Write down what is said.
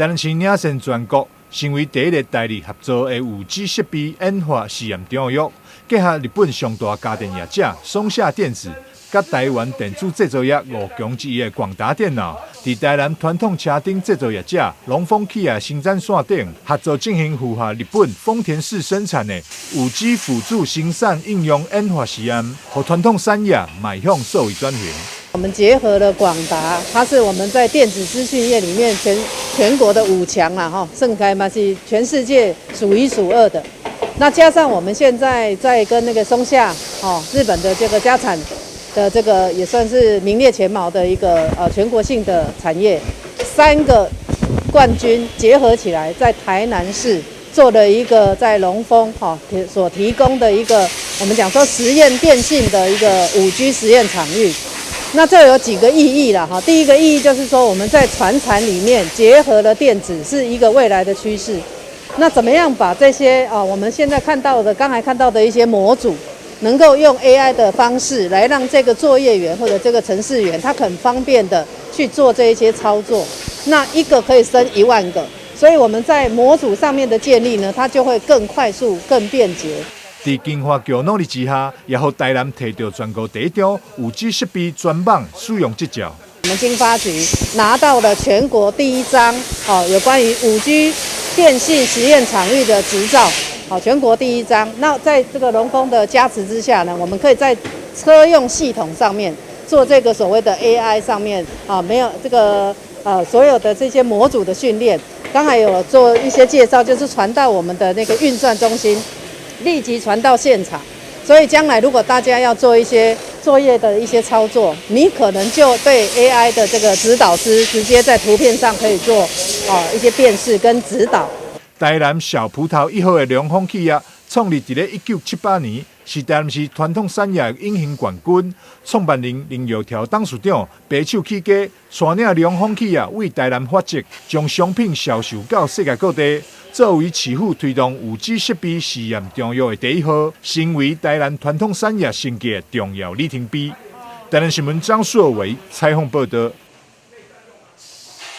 台南市领先全国，成为第一个代理合作的5G 设备研发试验场域，结合日本上大家电业者松下电子。甲台湾电子制造业5强之一的广达电脑，伫台南传统车顶制造业者龙丰起亚生产线顶合作进行符合日本丰田市生产的5G 辅助生产应用研发实验，和传统产业迈向数位转型。我们结合了广达，它是我们在电子资讯业里面全国的5强啦，哈，盛开嘛是全世界数1数2的。那加上我们现在在跟那个松下，日本的这个家产。的这个也算是名列前茅的一个全国性的产业，3个冠军结合起来，在台南市做了一个在龙丰所提供的一个我们讲说实验电信的一个5G 实验场域。那这有几个意义啦，第一个意义就是说我们在传产里面结合了电子是一个未来的趋势。那怎么样把这些我们现在看到的刚才看到的一些模组。能够用 AI 的方式来让这个作业员或者这个程式员，他很方便的去做这一些操作。那一个可以生1万个，所以我们在模组上面的建立呢，它就会更快速、更便捷。在金华局努力之下，也和台南摕到全国第一张5G 设备专网使用执照。我们经发局拿到了全国第1张有关于5G 电信实验场域的执照。全国第1张。那在这个龙丰的加持之下呢，我们可以在车用系统上面做这个所谓的 AI 上面没有这个所有的这些模组的训练。刚才有做一些介绍，就是传到我们的那个运算中心，立即传到现场。所以将来如果大家要做一些作业的一些操作，你可能就被 AI 的这个指导师直接在图片上可以做一些辨识跟指导。台南小葡萄1号的龙丰企业创立在1978年，是台南市传统产业的隐形冠军。创办人林油条董事长白手起家，带领龙丰企业为台南发迹，将商品销售到世界各地。作为市府推动5G 设备试验场域的第1号，成为台南传统产业升级的重要里程碑。台南新闻张硕维采访报道。